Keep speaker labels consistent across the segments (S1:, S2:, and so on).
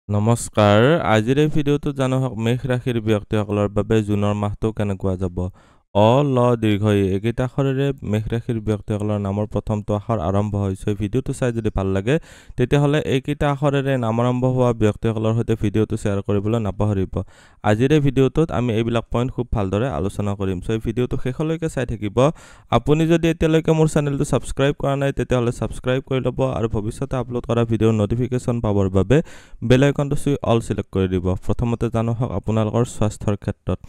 S1: নমস্কাৰ। আজিৰ এই ভিডিঅ'টো জানো হওক মেঘ ৰাশিৰ ব্যক্তিসকলৰ বাবে জুনৰ মাহটো কেনেকুৱা যাব। অ, ল, দীৰ্ঘ ই এইকেইটা আখৰেৰে মেঘ ৰাশিৰ ব্যক্তিসকলৰ নামৰ প্ৰথমটো আখৰ আৰম্ভ হৈছে। ভিডিঅ'টো চাই যদি ভাল লাগে তেতিয়াহ'লে এইকেইটা আখৰেৰে নাম আৰম্ভ হোৱা ব্যক্তিসকলৰ সৈতে ভিডিঅ'টো শ্বেয়াৰ কৰিবলৈ নাপাহৰিব। আজিৰ এই ভিডিঅ'টোত আমি এইবিলাক পইণ্ট খুব ভালদৰে আলোচনা কৰিম। এই ভিডিঅ'টো শেষলৈকে চাই থাকিব। আপুনি যদি এতিয়ালৈকে মোৰ চেনেলটো ছাবস্ক্ৰাইব কৰা নাই তেতিয়াহ'লে ছাবস্ক্ৰাইব কৰি ল'ব আৰু ভৱিষ্যতে আপলোড কৰা ভিডিঅ'ৰ নটিফিকেশ্যন পাবৰ বাবে বেল আইকনটো চুই অল চিলেক্ট কৰি দিব। প্ৰথমতে জানো হওক আপোনালোকৰ স্বাস্থ্যৰ ক্ষেত্ৰত।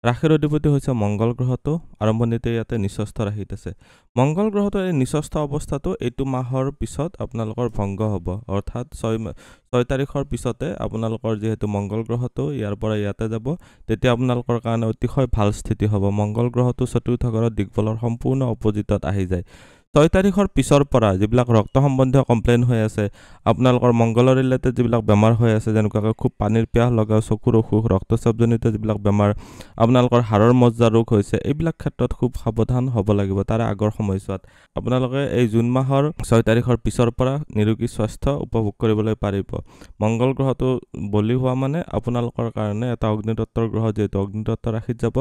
S1: ৰাশিৰ অধিপতি হৈছে মংগল গ্ৰহটো। আৰম্ভণিতে ইয়াতে নিচস্থ ৰাশিত আছে। মংগল গ্ৰহটোৰ এই নিচস্থ অৱস্থাটো এইটো মাহৰ পিছত আপোনালোকৰ ভংগ হ'ব, অৰ্থাৎ 6 তাৰিখৰ পিছতে আপোনালোকৰ যিহেতু মংগল গ্ৰহটো ইয়াৰ পৰা ইয়াতে যাব, তেতিয়া আপোনালোকৰ কাৰণে অতিশয় ভাল স্থিতি হ'ব। মংগল গ্ৰহটো চতুৰ্থ ঘৰত দিগবলৰ সম্পূৰ্ণ অপজিটত আহি যায়। 6 তাৰিখৰ পিছৰ পৰা যিবিলাক ৰক্ত সম্বন্ধীয় কমপ্লেইন হৈ আছে, আপোনালোকৰ মংগলৰ ৰিলেটেড যিবিলাক বেমাৰ হৈ আছে, যেনেকুৱাকৈ খুব পানীৰ পিয়াহ লগা, চকুৰ অসুখ, ৰক্তচাপজনিত যিবিলাক বেমাৰ, আপোনালোকৰ হাড়ৰ মজ্জা ৰোগ হৈছে, এইবিলাক ক্ষেত্ৰত খুব সাৱধান হ'ব লাগিব। তাৰে আগৰ সময়ছোৱাত আপোনালোকে এই জুন মাহৰ 6 তাৰিখৰ পিছৰ পৰা নিৰোগী স্বাস্থ্য উপভোগ কৰিবলৈ পাৰিব। মংগল গ্ৰহটো বলি হোৱা মানে আপোনালোকৰ কাৰণে এটা অগ্নিতত্ত্বৰ গ্ৰহ, যিহেতু অগ্নিতত্ত্ব ৰাশিত যাব,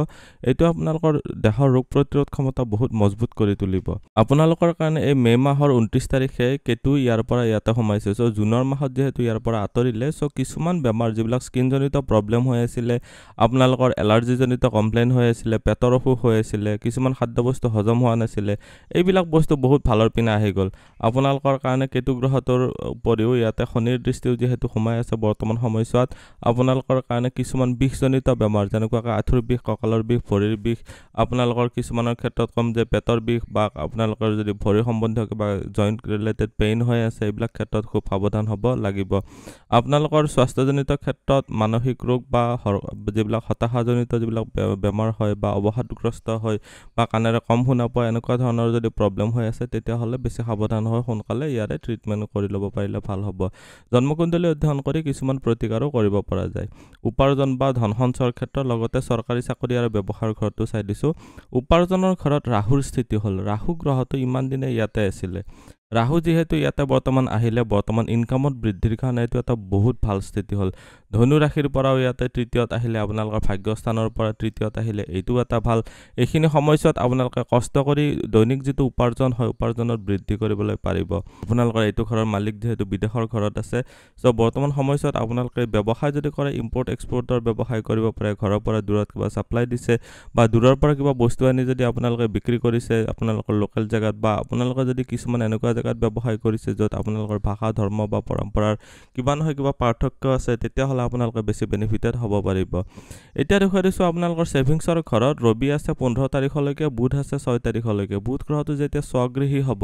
S1: এইটো আপোনালোকৰ দেহৰ ৰোগ প্ৰতিৰোধ ক্ষমতা বহুত মজবুত কৰি তুলিব। আপোনালোকৰ কাৰণে এই মে' মাহৰ 29 তাৰিখে কেতু ইয়াৰ পৰা ইয়াতে সোমাইছে। জুনৰ মাহত যিহেতু ইয়াৰ পৰা আঁতৰিলে, কিছুমান বেমাৰ যিবিলাক স্কিনজনিত প্ৰব্লেম হৈ আছিলে, আপোনালোকৰ এলাৰ্জিজনিত কমপ্লেইন হৈ আছিলে, পেটৰ অসুখ হৈ আছিলে, কিছুমান খাদ্যবস্তু হজম হোৱা নাছিলে, এইবিলাক বস্তু বহুত ভালৰ পিনে আহি গ'ল। আপোনালোকৰ কাৰণে কেতু গ্ৰহটোৰ উপৰিও ইয়াতে শনিৰ দৃষ্টিও যিহেতু সোমাই আছে বৰ্তমান সময়ছোৱাত, আপোনালোকৰ কাৰণে কিছুমান বিষজনিত বেমাৰ, যেনেকুৱাকৈ আঁঠুৰ বিষ, কঁকালৰ বিষ, ভৰিৰ বিষ, আপোনালোকৰ কিছুমানৰ ক্ষেত্ৰত কম যে পেটৰ বিষ বা আপোনালোকৰ যদি ভৰি সম্বন্ধীয় কিবা জইণ্ট ৰিলেটেড পেইন হৈ আছে, এইবিলাক ক্ষেত্ৰত খুব সাৱধান হ'ব লাগিব। আপোনালোকৰ স্বাস্থ্যজনিত ক্ষেত্ৰত মানসিক ৰোগ বা যিবিলাক হতাশাজনিত যিবিলাক বেমাৰ হয় বা অৱসাদগ্ৰস্ত হয় বা কাণেৰে কম শুনা পোৱা, এনেকুৱা ধৰণৰ যদি প্ৰব্লেম হৈ আছে, তেতিয়াহ'লে বেছি সাৱধান হৈ সোনকালে ইয়াৰে ট্ৰিটমেণ্ট কৰি ল'ব পাৰিলে ভাল হ'ব। জন্মকুণ্ডলী অধ্যয়ন কৰি কিছুমান প্ৰতিকাৰো কৰিব পৰা যায়। উপাৰ্জন বা ধন সঞ্চয়ৰ ক্ষেত্ৰত, লগতে চৰকাৰী চাকৰি আৰু ব্যৱসায়ৰ ঘৰটো চাই দিছোঁ। উপাৰ্জনৰ ঘৰত ৰাহুৰ স্থিতি হ'ল। ৰাহু গ্ৰহটো ইমান দিনে ইয়াতে আছিলে। ৰাহু যিহেতু ইয়াতে বৰ্তমান আহিলে, বৰ্তমান ইনকামত বৃদ্ধিৰ কাৰণে এইটো এটা বহুত ভাল স্থিতি হ'ল। ধনু ৰাশিৰ পৰাও ইয়াতে তৃতীয়ত আহিলে, আপোনালোকৰ ভাগ্যস্থানৰ পৰা তৃতীয়ত আহিলে, এইটো এটা ভাল। এইখিনি সময়ছোৱাত আপোনালোকে কষ্ট কৰি দৈনিক যিটো উপাৰ্জন হয়, উপাৰ্জনত বৃদ্ধি কৰিবলৈ পাৰিব। আপোনালোকৰ এইটো ঘৰৰ মালিক যিহেতু বিদেশৰ ঘৰত আছে, বৰ্তমান সময়ছোৱাত আপোনালোকে ব্যৱসায় যদি কৰে, ইম্পৰ্ট এক্সপৰ্টৰ ব্যৱসায় কৰিব পাৰে। ঘৰৰ পৰা দূৰত কিবা ছাপ্লাই দিছে বা দূৰৰ পৰা কিবা বস্তু আনি যদি আপোনালোকে বিক্ৰী কৰিছে আপোনালোকৰ লোকেল জেগাত, বা আপোনালোকে যদি কিছুমান এনেকুৱা জেগাত ব্যৱসায় কৰিছে য'ত আপোনালোকৰ ভাষা, ধৰ্ম বা পৰম্পৰাৰ কিবা নহয় কিবা পাৰ্থক্য আছে, তেতিয়াহ'লে আপোনালোকে বেছি বেনিফিটেড হ'ব পাৰিব। এতিয়া দেখুৱাই দিছোঁ আপোনালোকৰ ছেভিংছৰ ঘৰত ৰবি আছে 15 তাৰিখলৈকে, বুধ আছে 6 তাৰিখলৈকে। বুধ গ্ৰহটো যেতিয়া স্বগৃহী হ'ব,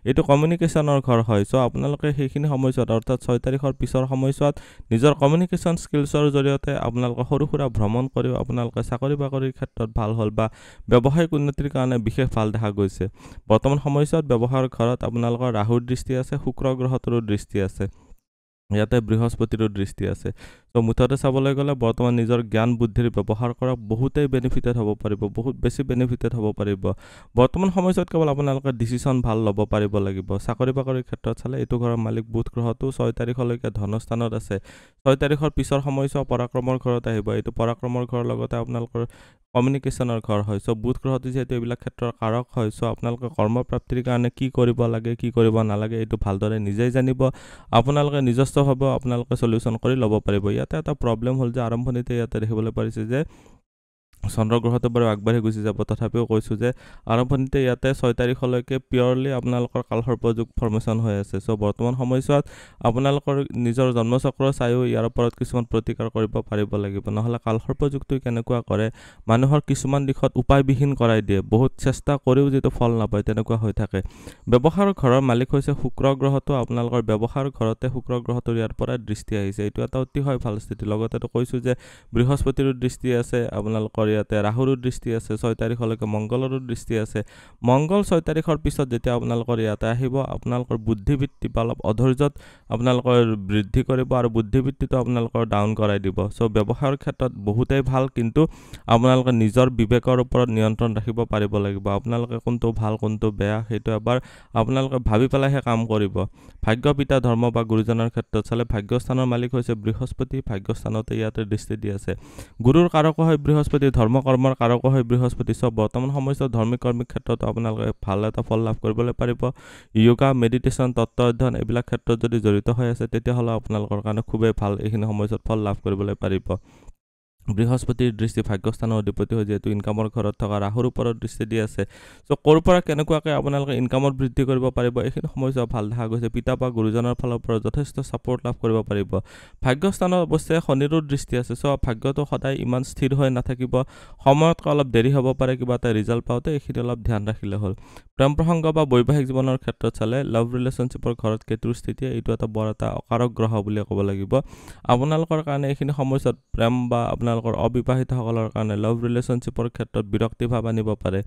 S1: এইটো কমিউনিকেশ্যনৰ ঘৰ হয়। আপোনালোকে সেইখিনি সময়ছোৱাত, অৰ্থাৎ 6 তাৰিখৰ পিছৰ সময়ছোৱাত নিজৰ কমিউনিকেশ্যন স্কিলছৰ জৰিয়তে আপোনালোকে সৰু সুৰা ভ্ৰমণ কৰিও আপোনালোকে চাকৰি বাকৰিৰ ক্ষেত্ৰত ভাল হ'ল বা ব্যৱসায়িক উন্নতিৰ কাৰণে বিশেষ ভাল দেখা গৈছে। বৰ্তমান সময়ছোৱাত ব্যৱসায়ৰ ঘৰত আপোনালোকৰ ৰাহুৰ দৃষ্টি আছে, শুক্ৰ গ্ৰহটোৰো দৃষ্টি আছে, ইয়াতে বৃহস্পতিৰো দৃষ্টি আছে। মুঠতে চাবলৈ গ'লে বৰ্তমান নিজৰ জ্ঞান বুদ্ধিৰ ব্যৱহাৰ কৰা বহুতেই বেনিফিটেড হ'ব পাৰিব, বহুত বেছি বেনিফিটেড হ'ব পাৰিব। বৰ্তমান সময়ছোৱাত কেৱল আপোনালোকে ডিচিশ্যন ভাল ল'ব পাৰিব লাগিব। চাকৰি বাকৰিৰ ক্ষেত্ৰত চালে এইটো ঘৰৰ মালিক বুধ গ্ৰহটো 6 তাৰিখলৈকে ধনস্থানত আছে। 6 তাৰিখৰ পিছৰ সময়ছোৱা পৰাক্ৰমৰ ঘৰত আহিব। এইটো পৰাক্ৰমৰ ঘৰৰ লগতে আপোনালোকৰ কমিউনিকেশ্যনৰ ঘৰ হয়। বুধ গ্ৰহটো যিহেতু এইবিলাক ক্ষেত্ৰৰ কাৰক হয়, আপোনালোকে কৰ্মপ্ৰাপ্তিৰ কাৰণে কি কৰিব লাগে, কি কৰিব নালাগে, এইটো ভালদৰে নিজেই জানিব। আপোনালোকে নিজস্বভাৱে আপোনালোকে সলিউশ্যন কৰি ল'ব পাৰিব। ইয়াতে এটা প্ৰব্লেম হ'ল যে আৰম্ভণিতে ইয়াতে দেখিবলৈ পাৰিছে যে চন্দ্ৰ গ্ৰহটো বাৰু আগবাঢ়ি গুচি যাব, তথাপিও কৈছোঁ যে আৰম্ভণিতে ইয়াতে 6 তাৰিখলৈকে পিয়ৰলি আপোনালোকৰ কালসৰ্পযোগ ফৰ্মেশ্যন হৈ আছে। বৰ্তমান সময়ছোৱাত আপোনালোকৰ নিজৰ জন্মচক্ৰ চায়ো ইয়াৰ ওপৰত কিছুমান প্ৰতিকাৰ কৰিব পাৰিব লাগিব, নহ'লে কালসৰ্পযোগটো কেনেকুৱা কৰে, মানুহৰ কিছুমান দিশত উপায়বিহীন কৰাই দিয়ে, বহুত চেষ্টা কৰিও যিটো ফল নাপায়, তেনেকুৱা হৈ থাকে। ব্যৱসায়ৰ ঘৰৰ মালিক হৈছে শুক্ৰ গ্ৰহটো। আপোনালোকৰ ব্যৱসায়ৰ ঘৰতে শুক্ৰ গ্ৰহটোৰ ইয়াৰ পৰা দৃষ্টি আহিছে, এইটো এটা অতিশয় ভাল স্থিতি। লগতে কৈছোঁ যে বৃহস্পতিৰো দৃষ্টি আছে আপোনালোকৰ ইয়াতে ৰাহুৰ দৃষ্টি আছে 6 তাৰিখলৈকে মংগলৰ দৃষ্টি আছে মংগল 6 তাৰিখৰ পিছত যেতিয়া আপোনালোকৰ ইয়াতে আহিব আপোনালোকৰ বুদ্ধিবৃত্তি বা অলপ অধৈৰ্যত আপোনালোকৰ বৃদ্ধি কৰিব আৰু বুদ্ধিবৃত্তিটো আপোনালোকৰ ডাউন কৰাই দিব সো ব্যৱসায়ৰ ক্ষেত্ৰত বহুতেই ভাল কিন্তু আপোনালোকে নিজৰ বিবেকৰ ওপৰত নিয়ন্ত্ৰণ ৰাখিব পাৰিব লাগিব আপোনালোকে কোনটো ভাল কোনটো বেয়া সেইটো এবাৰ আপোনালোকে ভাবি পেলাইহে কাম কৰিব ভাগ্য পিতা ধৰ্ম বা গুৰুজনৰ ক্ষেত্ৰত চালে ভাগ্যস্থানৰ মালিক হৈছে বৃহস্পতি ভাগ্যস্থানতে ইয়াতে দৃষ্টি দি আছে গুৰুৰ কাৰক হয় বৃহস্পতি ধৰ্ম কৰ্মৰ কাৰক হয় বৃহস্পতি সব বৰ্তমান সময়ত ধৰ্মিক কৰ্মিক ক্ষেত্ৰত আপোনালোকে ভাল এটা ফল লাভ কৰিবলৈ পাৰিব যোগা মেডিটেশ্যন তত্ত্ব অধ্যয়ন এইবিলাক ক্ষেত্ৰত যদি জড়িত হৈ আছে তেতিয়াহ'লে আপোনালোকৰ কাৰণে খুবেই ভাল এইখিনি সময়ত ফল লাভ কৰিবলৈ পাৰিব বৃহস্পতিৰ দৃষ্টি ভাগ্যস্থানৰ অধিপতি হৈ যেহেতু ইনকামৰ ঘৰত থকা ৰাহুৰ ওপৰত দৃষ্টি দি আছে সো ক'ৰ পৰা কেনেকুৱাকৈ আপোনালোকে ইনকামৰ বৃদ্ধি কৰিব পাৰিব এইখিনি সময়ত ভাল দেখা গৈছে পিতা বা গুৰুজনৰ ফালৰ পৰা যথেষ্ট ছাপোৰ্ট লাভ কৰিব পাৰিব ভাগ্যস্থানত অৱশ্যে শনিৰো দৃষ্টি আছে সো ভাগ্যটো সদায় ইমান স্থিৰ হৈ নাথাকিব সময়তকৈ অলপ দেৰি হ'ব পাৰে কিবা এটা ৰিজাল্ট পাওঁতে এইখিনি অলপ ধ্যান ৰাখিলে হ'ল প্ৰেম প্ৰসংগ বা বৈবাহিক জীৱনৰ ক্ষেত্ৰত চালে লাভ ৰিলেশ্যনশ্বিপৰ ঘৰত কেতুৰ স্থিতি এইটো এটা বৰ এটা অকাৰক গ্ৰহ বুলি ক'ব লাগিব আপোনালোকৰ কাৰণে এইখিনি সময়ত প্ৰেম বা আপোনালোকৰ অবিবাহিতসকলৰ কাৰণে লাভ ৰিলেশ্যনশ্বিপৰ ক্ষেত্ৰত বিৰক্তি ভাৱ আনিব পাৰে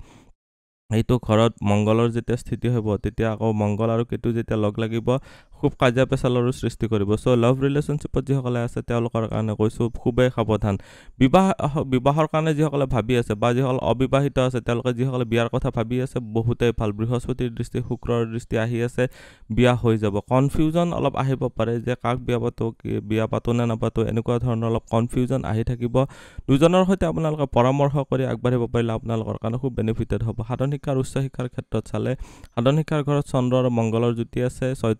S1: এইটো ঘৰত মংগলৰ যেতিয়া স্থিতি হ'ব তেতিয়া আকৌ মংগল আৰু কেতু যেতিয়া লগ লাগিব খুব কাজিয়া পেচালৰো সৃষ্টি কৰিব সো লাভ ৰিলেশ্যনশ্বিপত যিসকলে আছে তেওঁলোকৰ কাৰণে কৈছোঁ খুবেই সাৱধান বিবাহৰ কাৰণে যিসকলে ভাবি আছে বা যিসকল অবিবাহিত আছে তেওঁলোকে যিসকলে বিয়াৰ কথা ভাবি আছে বহুতেই ভাল বৃহস্পতিৰ দৃষ্টি শুক্ৰৰ দৃষ্টি আহি আছে বিয়া হৈ যাব কনফিউজন অলপ আহিব পাৰে যে কাক বিয়া পাতো নে নাপাতো এনেকুৱা ধৰণৰ অলপ কনফিউজন আহি থাকিব দুজনৰ সৈতে আপোনালোকে পৰামৰ্শ কৰি আগবাঢ়িব পাৰিলে আপোনালোকৰ কাৰণে খুব বেনিফিটেড হ'ব সাধাৰণ শিক্ষা আৰু উচ্চ শিক্ষাৰ ক্ষেত্ৰত চালে সাধাৰণ শিক্ষাৰ ঘৰত চন্দ্ৰ আৰু মংগলৰ যুতি আছে 6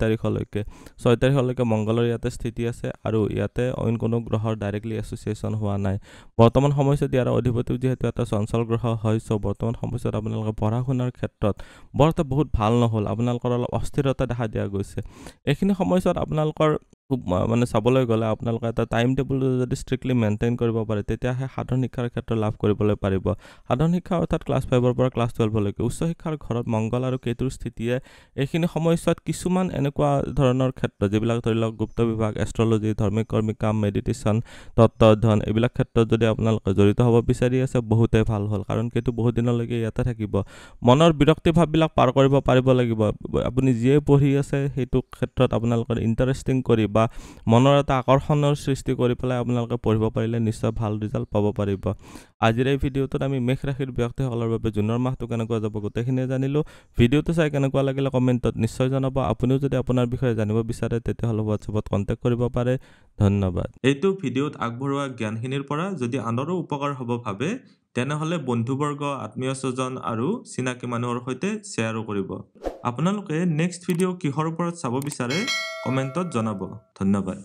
S1: তাৰিখলৈকে মংগলৰ ইয়াতে স্থিতি আছে আৰু ইয়াতে অইন কোনো গ্ৰহৰ ডাইৰেক্টলি এছ'চিয়েশ্যন হোৱা নাই বৰ্তমান সময়ত ইয়াৰ অধিপতিও যিহেতু এটা চঞ্চল গ্ৰহ হয় সো বৰ্তমান সময়ত আপোনালোকে পঢ়া শুনাৰ ক্ষেত্ৰত বৰ এটা বহুত ভাল নহ'ল আপোনালোকৰ অলপ অস্থিৰতা দেখা দিয়া গৈছে এইখিনি সময়ত আপোনালোকৰ খুব মানে চাবলৈ গ'লে আপোনালোকে এটা টাইম টেবুল যদি ষ্ট্ৰিক্টলি মেইনটেইন কৰিব পাৰে তেতিয়াহে সাধাৰণ শিক্ষাৰ ক্ষেত্ৰত লাভ কৰিবলৈ পাৰিব সাধাৰণ শিক্ষা অৰ্থাৎ ক্লাছ 5ৰ পৰা ক্লাছ 12লৈকে উচ্চ শিক্ষাৰ ঘৰত মংগল আৰু কেতুৰ স্থিতিয়ে এইখিনি সময়ত কিছুমান এনেকুৱা ধৰণৰ ক্ষেত্ৰ যিবিলাক ধৰি লওক গুপ্ত বিভাগ এষ্ট্ৰলজি ধৰ্মিক কৰ্মিক কাম মেডিটেশ্যন তত্ত্ব অধ্যয়ন এইবিলাক ক্ষেত্ৰত যদি আপোনালোকে জড়িত হ'ব বিচাৰি আছে বহুতেই ভাল হ'ল কাৰণ কেতু বহুত দিনলৈকে ইয়াতে থাকিব মনৰ বিৰক্তি ভাৱবিলাক পাৰ কৰিব পাৰিব লাগিব আপুনি যিয়ে পঢ়ি আছে সেইটো ক্ষেত্ৰত আপোনালোকৰ ইণ্টাৰেষ্টিং কৰি বা মনৰ এটা আকৰ্ষণৰ সৃষ্টি কৰি পেলাই আপোনালোকে পঢ়িব পাৰিলে নিশ্চয় ভাল ৰিজাল্ট পাব পাৰিব আজিৰ এই ভিডিঅ'টোত আমি মেষ ৰাশিৰ ব্যক্তিসকলৰ বাবে জুনৰ মাহটো কেনেকুৱা যাব গোটেইখিনি জানিলোঁ ভিডিঅ'টো চাই কেনেকুৱা লাগিলে কমেণ্টত নিশ্চয় জনাব আপুনিও যদি আপোনাৰ বিষয়ে জানিব বিচাৰে তেতিয়াহ'লে হোৱাটছএপত কণ্টেক্ট কৰিব পাৰে ধন্যবাদ এইটো ভিডিঅ'ত আগবঢ়োৱা জ্ঞানখিনিৰ পৰা যদি আনৰো উপকাৰ হ'ব ভাবে তেনেহ'লে বন্ধুবৰ্গ আত্মীয় স্বজন আৰু চিনাকি মানুহৰ সৈতে শ্বেয়াৰো কৰিব আপোনালোকে নেক্সট ভিডিঅ' কিহৰ ওপৰত চাব বিচাৰে কমেণ্টত জনাব ধন্যবাদ